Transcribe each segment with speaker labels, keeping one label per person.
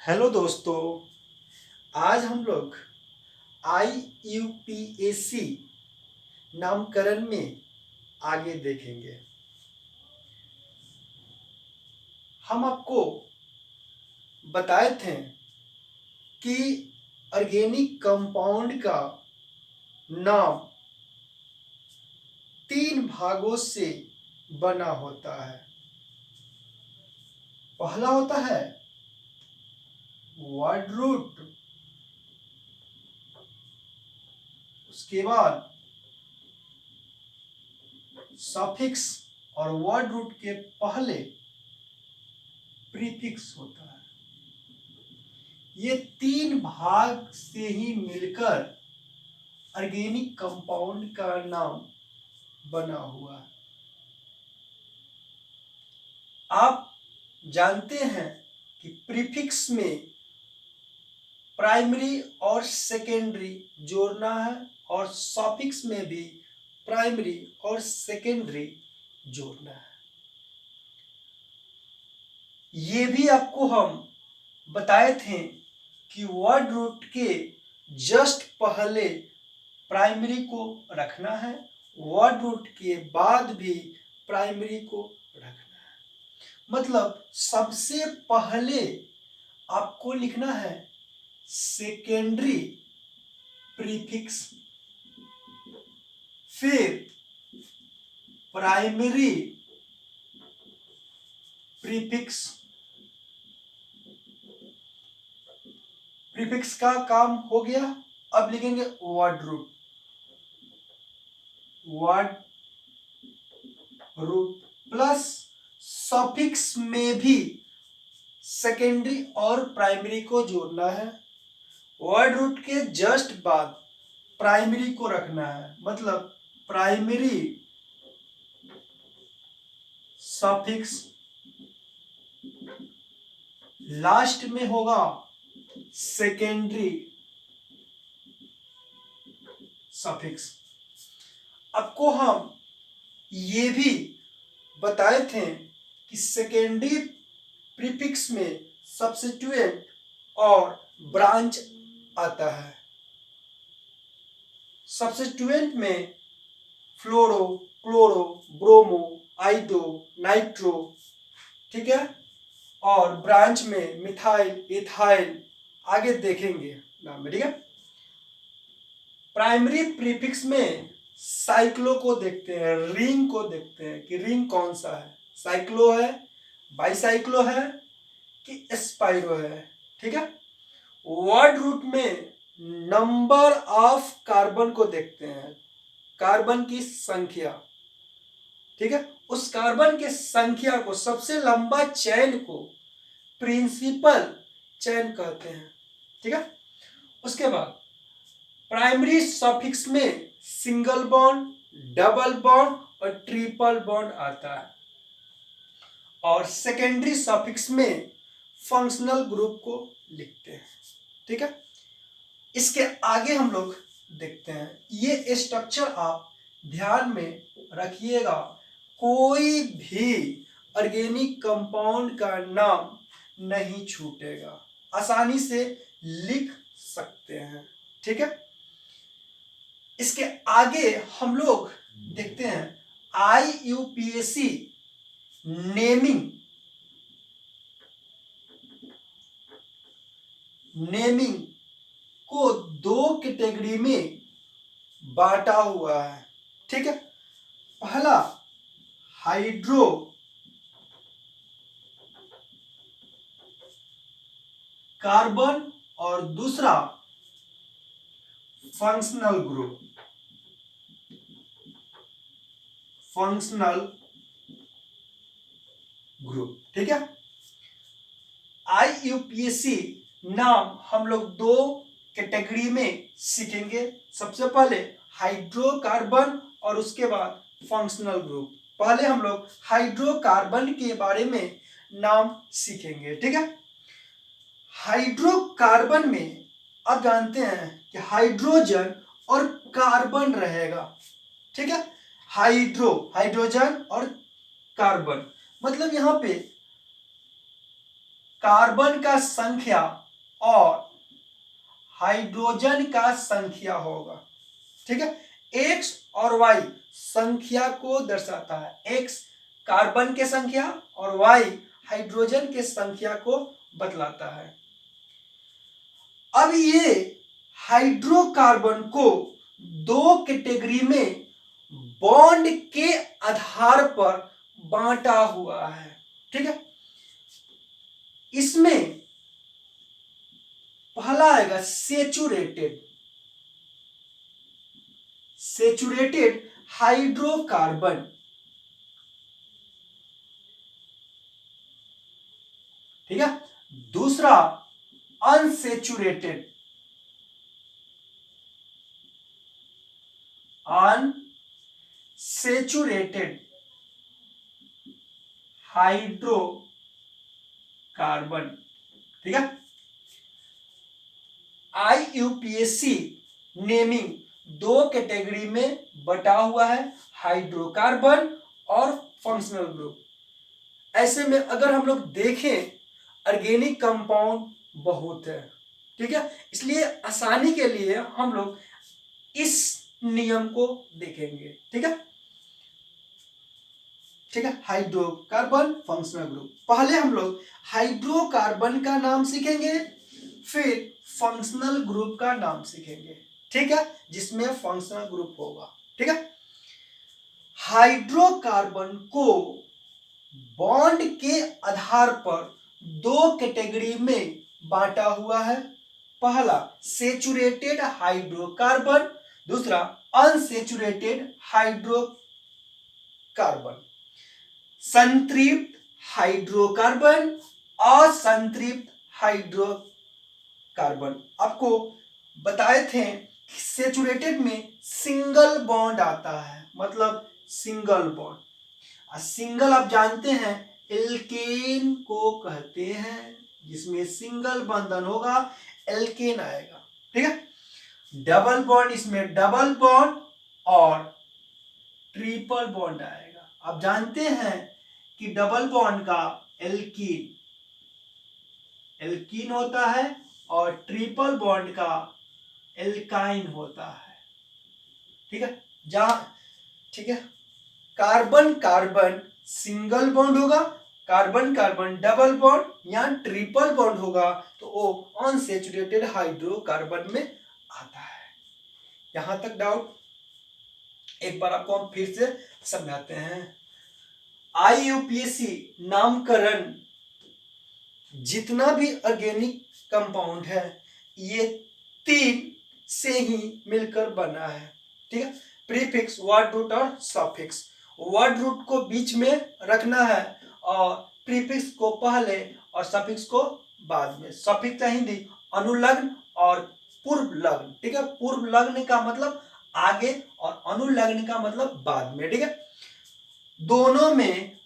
Speaker 1: Hello दोस्तों। आज हम लोग IUPAC नामकरण में आगे देखेंगे। हम आपको बताए थे कि ऑर्गेनिक कंपाउंड का नाम 3 भागों से बना होता है। पहला होता है वर्ड रूट, उसके बाद सफिक्स और वर्ड रूट के पहले प्रीफिक्स होता है। ये 3 भाग से ही मिलकर ऑर्गेनिक कंपाउंड का नाम बना हुआ है। आप जानते हैं कि प्रीफिक्स में प्राइमरी और सेकेंडरी जोड़ना है और सफिक्स में भी प्राइमरी और सेकेंडरी जोड़ना है। ये भी आपको हम बताए थे कि वर्ड रूट के जस्ट पहले प्राइमरी को रखना है, वर्ड रूट के बाद भी प्राइमरी को रखना है। मतलब सबसे पहले आपको लिखना है सेकेंडरी प्रीफिक्स, फिर प्राइमरी प्रीफिक्स। प्रीफिक्स का काम हो गया। अब लिखेंगे word root, word root plus suffix में भी सेकेंडरी और प्राइमरी को जोड़ना है। वर्ड रूट के जस्ट बाद प्राइमरी को रखना है, मतलब प्राइमरी सफिक्स, लास्ट में होगा सेकेंडरी सफिक्स। आपको हम ये भी बताए थे कि सेकेंडरी प्रीफिक्स में सब्स्टिट्यूएंट और ब्रांच आता है। सब्स्टिट्यूएंट में फ्लोरो, क्लोरो, ब्रोमो, आइडो, नाइट्रो, ठीक है, और ब्रांच में मिथाइल, इथाइल, आगे देखेंगे नाम में, ठीक है। प्राइमरी प्रीफिक्स में साइक्लो को देखते हैं, रिंग को देखते हैं कि रिंग कौन सा है, साइक्लो है, बाईसाइक्लो है कि स्पाइरो है, ठीक है। वर्ड रूट में नंबर ऑफ कार्बन को देखते हैं, कार्बन की संख्या, ठीक है। उस कार्बन के संख्या को, सबसे लंबा चेन को प्रिंसिपल चेन कहते हैं, ठीक है। उसके बाद प्राइमरी सफिक्स में सिंगल बॉन्ड, डबल बॉन्ड और ट्रिपल बॉन्ड आता है, और सेकेंडरी सफिक्स में फंक्शनल ग्रुप को लिखते हैं, ठीक है। इसके आगे हम लोग देखते हैं। ये स्ट्रक्चर आप ध्यान में रखिएगा, कोई भी ऑर्गेनिक कंपाउंड का नाम नहीं छूटेगा, आसानी से लिख सकते हैं, ठीक है। इसके आगे हम लोग देखते हैं IUPAC नेमिंग को 2 कैटेगरी में बांटा हुआ है, ठीक है। पहला हाइड्रो कार्बन और दूसरा फंक्शनल ग्रुप, ठीक है। IUPAC नाम हम लोग 2 कैटेगरी में सीखेंगे। सबसे पहले हाइड्रोकार्बन और उसके बाद फंक्शनल ग्रुप। पहले हम लोग हाइड्रोकार्बन के बारे में नाम सीखेंगे, ठीक है। हाइड्रोकार्बन में आप जानते हैं कि हाइड्रोजन और कार्बन रहेगा, ठीक है। हाइड्रोजन और कार्बन, मतलब यहां पे कार्बन का संख्या और हाइड्रोजन का संख्या होगा। ठीक है, एक्स और वाई संख्या को दर्शाता है। एक्स कार्बन के संख्या और वाई हाइड्रोजन के संख्या को बतलाता है। अब ये हाइड्रोकार्बन को दो कैटेगरी में बॉन्ड के आधार पर बांटा हुआ है। ठीक है, इसमें पहला आएगा सेचुरेटेड हाइड्रोकार्बन। ठीक है, दूसरा अनसेचुरेटेड हाइड्रोकार्बन। ठीक है, IUPAC नेमिंग दो कैटेगरी में बटा हुआ है, हाइड्रोकार्बन और फंक्शनल ग्रुप। ऐसे में अगर हम लोग देखें ऑर्गेनिक कंपाउंड बहुत है। ठीक है, इसलिए आसानी के लिए हम लोग इस नियम को देखेंगे। ठीक है, हाइड्रोकार्बन फंक्शनल ग्रुप। पहले हम लोग हाइड्रोकार्बन का नाम सीखेंगे, फिर फंक्शनल ग्रुप का नाम सीखेंगे। ठीक है, जिसमें फंक्शनल ग्रुप होगा। ठीक है, हाइड्रोकार्बन को बॉन्ड के आधार पर दो कैटेगरी में बांटा हुआ है। पहला सेचुरेटेड हाइड्रोकार्बन, दूसरा अनसेचुरेटेड हाइड्रोकार्बन। संतृप्त हाइड्रोकार्बन, असंतृप्त हाइड्रोकार्बन। आपको बताए थे सेचुरेटेड में सिंगल बॉन्ड आता है, मतलब सिंगल बॉन्ड। सिंगल आप जानते हैं एल्केन को कहते हैं, जिसमें सिंगल बंधन होगा एल्केन आएगा। ठीक है, डबल बॉन्ड, इसमें डबल बॉन्ड और ट्रिपल बॉन्ड आएगा। आप जानते हैं कि डबल बॉन्ड का एल्कीन होता है और ट्रिपल बॉन्ड का एल्काइन होता है। ठीक है, ठीक है, कार्बन कार्बन सिंगल बॉन्ड होगा, कार्बन कार्बन डबल बॉन्ड या ट्रिपल बॉन्ड होगा तो वो अनसेचुरेटेड हाइड्रोकार्बन में आता है। यहां तक डाउट? एक बार आपको हम फिर से समझाते हैं। IUPAC नामकरण जितना भी ऑर्गेनिक कंपाउंड है ये तीन से ही मिलकर बना है। ठीक है, प्रीफिक्स, वर्ड रूट और सफिक्स। वर्ड रूट को बीच में रखना है और प्रीफिक्स को पहले और सफिक्स को बाद में। सफिक्स का हिंदी अनुलग्न और पूर्व लग्न। ठीक है, पूर्व लग्न का मतलब आगे और अनुलग्न का मतलब बाद में। ठीक है, दोनों में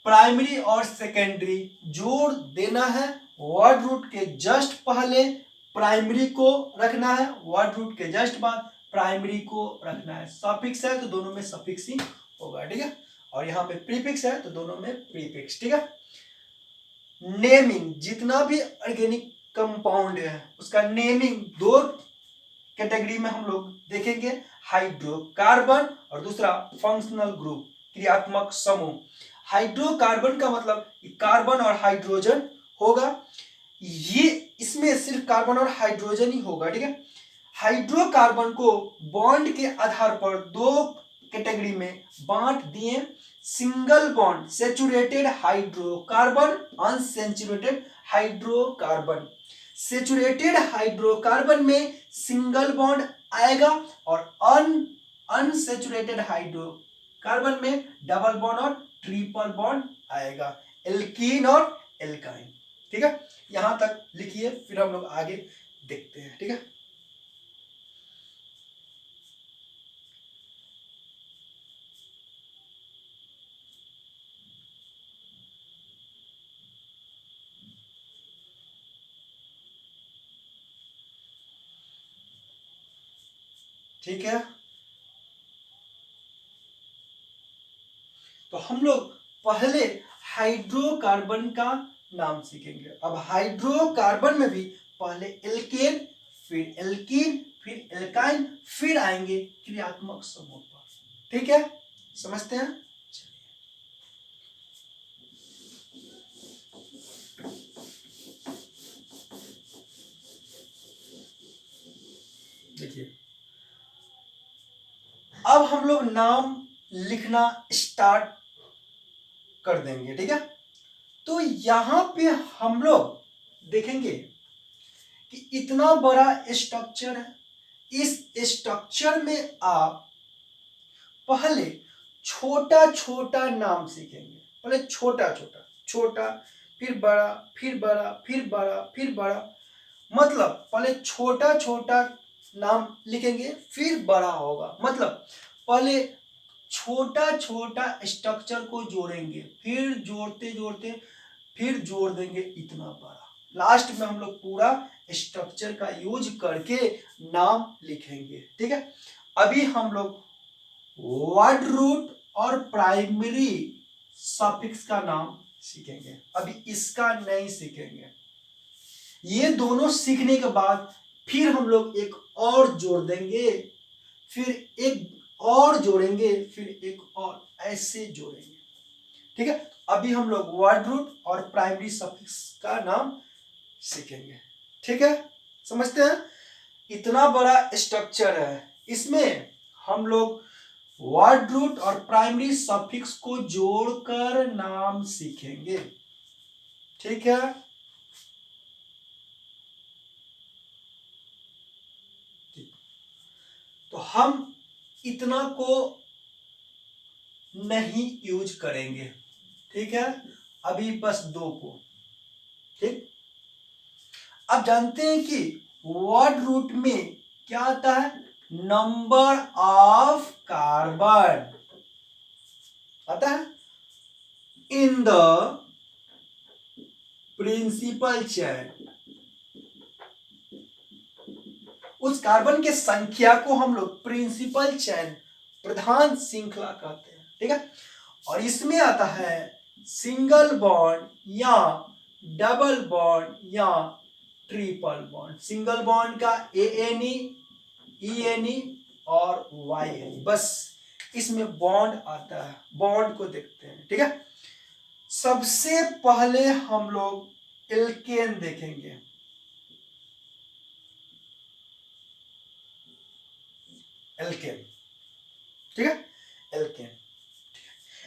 Speaker 1: प्राइमरी और सेकेंडरी जोड़ देना है। वर्ड रूट के जस्ट पहले प्राइमरी को रखना है, वर्ड रूट के जस्ट बाद प्राइमरी को रखना है। सफिक्स है तो दोनों में सफिक्स ही होगा। ठीक है, और यहाँ पे प्रीफिक्स है तो दोनों में प्रीफिक्स। ठीक है, नेमिंग जितना भी ऑर्गेनिक कंपाउंड है उसका नेमिंग दो कैटेगरी में हम लोग देखेंगे, हाइड्रोकार्बन और दूसरा फंक्शनल ग्रुप, क्रियात्मक समूह। हाइड्रोकार्बन का मतलब कार्बन और हाइड्रोजन होगा, ये इसमें सिर्फ कार्बन और हाइड्रोजन ही होगा। ठीक है, हाइड्रोकार्बन को बॉन्ड के आधार पर दो कैटेगरी में बांट दिए, single bond saturated hydrocarbon, unsaturated hydrocarbon. Saturated hydrocarbon में सिंगल बॉन्ड आएगा और अनसेचुरेटेड हाइड्रोकार्बन में डबल बॉन्ड और ट्रिपल बॉन्ड आएगा, एल्कीन और एल्काइन। ठीक है, यहां तक लिखिए, फिर हम लोग आगे देखते हैं। ठीक है, ठीक है, तो हम लोग पहले हाइड्रोकार्बन का नाम सीखेंगे। अब हाइड्रोकार्बन में भी पहले एल्केन, फिर एल्कीन, फिर एल्काइन, फिर आएंगे क्रियात्मक समूह पर। ठीक है, समझते हैं। देखिए, अब हम लोग नाम लिखना स्टार्ट कर देंगे। ठीक है, तो यहां पे हम लोग देखेंगे कि इतना बड़ा स्ट्रक्चर है। इस स्ट्रक्चर में आप पहले छोटा छोटा नाम सीखेंगे। पहले छोटा छोटा छोटा, फिर बड़ा, फिर बड़ा, फिर बड़ा, फिर बड़ा। मतलब पहले छोटा छोटा नाम लिखेंगे, फिर बड़ा होगा। मतलब पहले छोटा छोटा स्ट्रक्चर को जोड़ेंगे, फिर जोड़ते जोड़ते फिर जोड़ देंगे इतना बड़ा। लास्ट में हम लोग पूरा स्ट्रक्चर का यूज करके नाम लिखेंगे। ठीक है, अभी हम लोग वर्ड रूट और प्राइमरी सफिक्स का नाम सीखेंगे। अभी इसका नहीं सीखेंगे। ये दोनों सीखने के बाद फिर हम लोग एक और जोड़ देंगे, फिर एक और जोड़ेंगे, फिर एक और, ऐसे जोड़ेंगे। ठीक है, अभी हम लोग वर्ड रूट और प्राइमरी सफिक्स का नाम सीखेंगे। ठीक है, समझते हैं। इतना बड़ा स्ट्रक्चर है, इसमें हम लोग वर्ड रूट और प्राइमरी सफिक्स को जोड़कर नाम सीखेंगे। ठीक है, तो हम इतना को नहीं यूज करेंगे। ठीक है, अभी बस दो को। ठीक, अब जानते हैं कि वर्ड रूट में क्या आता है? नंबर ऑफ कार्बन आता है इन द प्रिंसिपल चेन। उस कार्बन के संख्या को हम लोग प्रिंसिपल चेन, प्रधान श्रृंखला कहते हैं। ठीक है, और इसमें आता है सिंगल बॉन्ड या डबल बॉन्ड या ट्रिपल बॉन्ड। सिंगल बॉन्ड का ANE, ENE और YNE, बस इसमें बॉन्ड आता है। बॉन्ड को देखते हैं। ठीक है, सबसे पहले हम लोग एल्केन देखेंगे। एल्केन, ठीक है, एल्केन।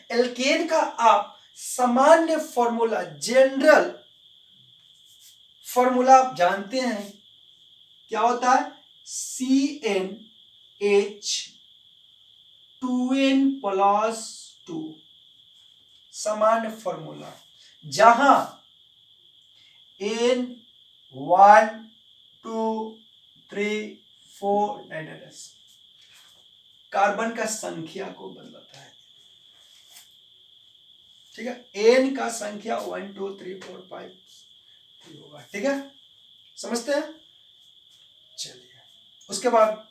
Speaker 1: एल्केन का आप सामान्य फॉर्मूला, जनरल फॉर्मूला आप जानते हैं क्या होता है? CnH2n+2, सामान्य फॉर्मूला, जहां N 1 2 3 4 कार्बन का संख्या को बदलता है। ठीक है, N का संख्या 1 2 3 4 5 होगा। ठीक है, समझते हैं। चलिए, उसके बाद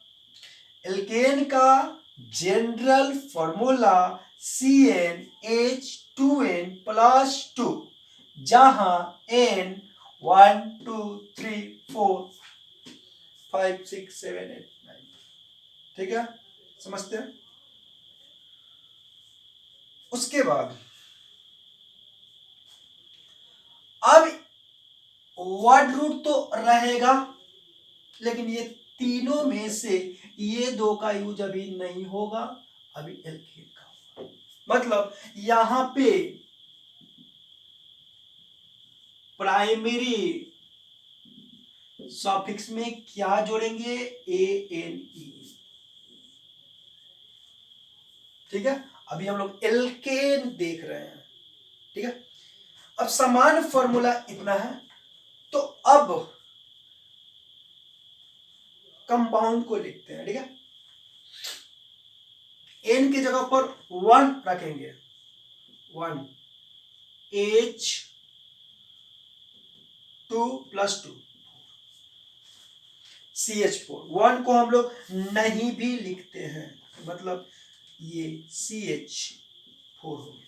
Speaker 1: एल्केन का जनरल फॉर्मूला CnH2n+2, जहां N 1 2 3 4 5 6 7 8 9। ठीक है, समझते हैं। उसके बाद अब वर्ड रूट तो रहेगा, लेकिन ये तीनों में से ये दो का यूज अभी नहीं होगा, अभी एल्केन का होगा। मतलब यहां पे प्राइमरी सफिक्स में क्या जोड़ेंगे? ANE। ठीक है, अभी हम लोग एल्केन देख रहे हैं। ठीक है, अब समान फॉर्मूला इतना है, तो अब कंपाउंड को लिखते हैं। ठीक है, N की जगह पर 1 रखेंगे, 1 H2+2 CH4। 1 को हम लोग नहीं भी लिखते हैं, मतलब ये CH4 हो गया।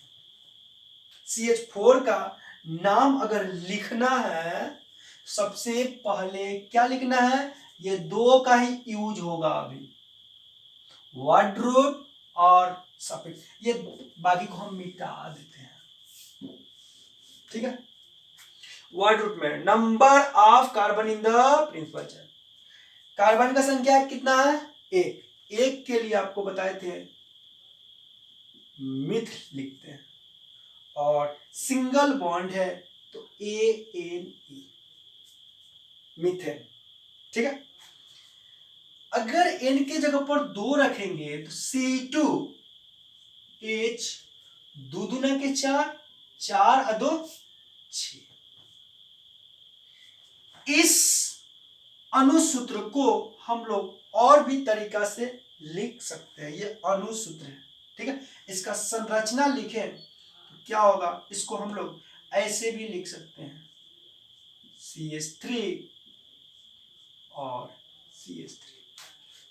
Speaker 1: CH4 का नाम अगर लिखना है सबसे पहले क्या लिखना है, ये दो का ही यूज होगा अभी, वर्ड रूट और सफिक्स, ये बाकी को हम मिटा देते हैं, ठीक है। वर्ड रूट में number of carbon in the principal chain, carbon का संख्या कितना है, एक, एक के लिए आपको बताए थे मिथ लिखते हैं, और सिंगल बॉन्ड है तो ANE, मीथेन, ठीक है। अगर N के जगह पर दो रखेंगे तो C2H, दो दूना के चार, चार अदो 6। इस अनुसूत्र को हम लोग और भी तरीका से लिख सकते हैं, ये अनुसूत्र है, ठीक है। इसका संरचना लिखें तो क्या होगा, इसको हम लोग ऐसे भी लिख सकते हैं, CH3 और CH3,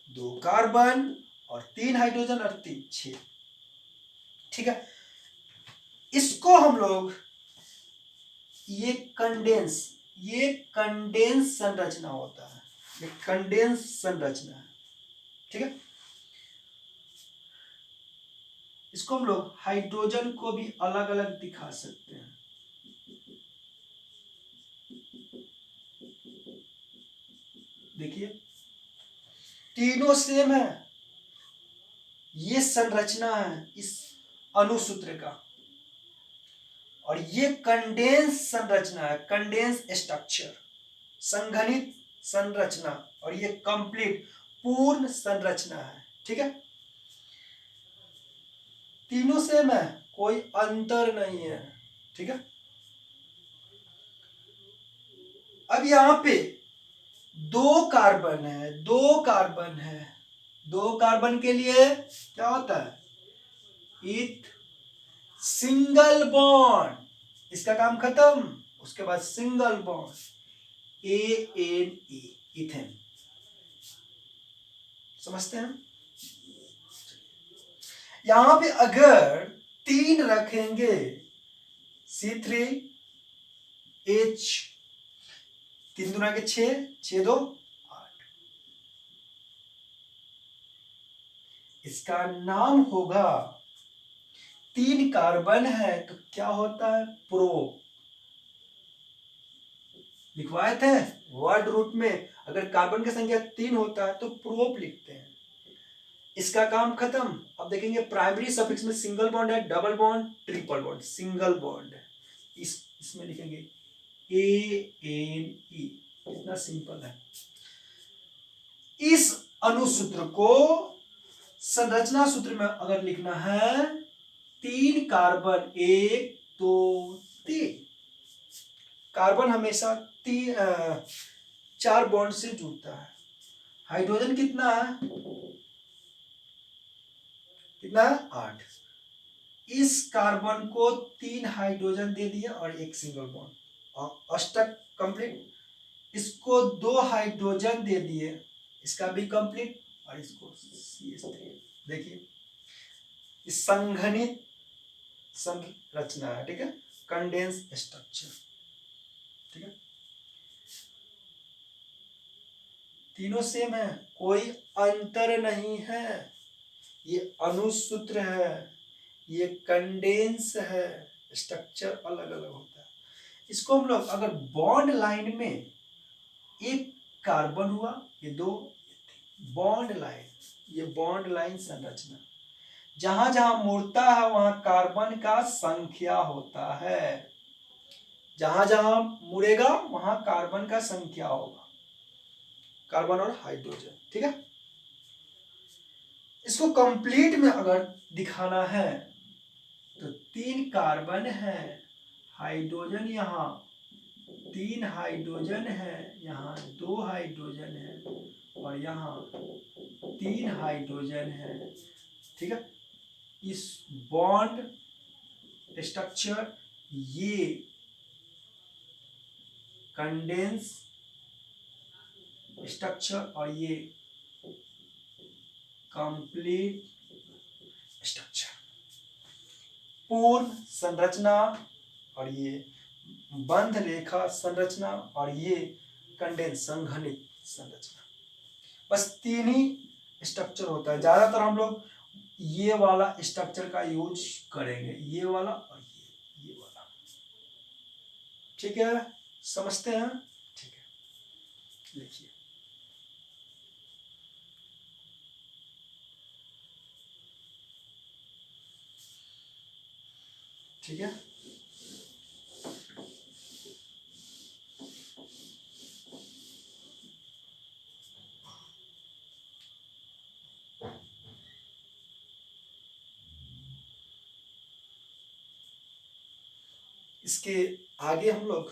Speaker 1: दो कार्बन और 3 हाइड्रोजन और 3, 6, ठीक है। इसको हम लोग ये कंडेंस संरचना होता है, ये कंडेंस संरचना है, ठीक है। इसको हम लोग हाइड्रोजन को भी अलग अलग दिखा सकते हैं, देखिए तीनों सेम है, ये संरचना है इस अनुसूत्र का, और ये कंडेंस संरचना है, कंडेंस स्ट्रक्चर, संघनित संरचना, और ये कंप्लीट पूर्ण संरचना है, ठीक है। तीनों सेम है, कोई अंतर नहीं है, ठीक है। अब यहां पे दो कार्बन है, दो कार्बन है, दो कार्बन के लिए क्या होता है, इथ सिंगल बॉन्ड, इसका काम खत्म, उसके बाद सिंगल बॉन्ड ANE, इथेन, समझते हैं। यहां पे अगर तीन रखेंगे C3H, तीन दूना के 6, 6 2 8, इसका नाम होगा, तीन कार्बन है तो क्या होता है, प्रो, लिखवाए थे वर्ड रूट में, अगर कार्बन की संख्या 3 होता है तो प्रोप लिखते हैं, इसका काम खत्म। अब देखेंगे प्राइमरी सफिक्स में सिंगल बॉन्ड है, double bond, triple bond, single bond है, इसमें लिखेंगे ANE, इतना सिंपल है। इस अनुसूत्र को संरचना सूत्र में अगर लिखना है, तीन कार्बन 1 2 3, कार्बन हमेशा चार बॉन्ड से जुड़ता है, हाइड्रोजन कितना है, कितना है, 8, इस कार्बन को 3 हाइड्रोजन दे दिया और एक सिंगल बॉन्ड, और अष्टक कंप्लीट, इसको 2 हाइड्रोजन दे दिए, इसका भी कंप्लीट, और इसको CH3, देखिए इस संघनित संरचना है, ठीक है, कंडेंस स्ट्रक्चर, ठीक है। तीनों सेम है, कोई अंतर नहीं है, ये अनुसूत्र है, ये कंडेंस है, स्ट्रक्चर अलग अलग होता है। इसको हम लोग अगर बॉन्ड लाइन में, एक कार्बन हुआ, ये दो बॉन्ड लाइन, ये बॉन्ड लाइन संरचना, जहां जहां मुड़ता है वहां कार्बन का संख्या होता है, जहां जहां मुड़ेगा वहां कार्बन का संख्या होगा, कार्बन और हाइड्रोजन, ठीक है। इसको कंप्लीट में अगर दिखाना है तो 3 कार्बन है, हाइड्रोजन यहाँ 3 हाइड्रोजन है, यहाँ 2 हाइड्रोजन है, और यहाँ 3 हाइड्रोजन है, ठीक है। इस बॉन्ड स्ट्रक्चर, ये कंडेंस स्ट्रक्चर, और ये कंप्लीट स्ट्रक्चर, पूर्ण संरचना, और ये बंध रेखा संरचना और ये कंडेंस संघनित संरचना। बस 3 ही स्ट्रक्चर होता है। ज्यादातर हम लोग ये वाला स्ट्रक्चर का यूज करेंगे, ये वाला और ये वाला। ठीक है, समझते हैं? ठीक है, लिखिए। ठीक है, इसके आगे हम लोग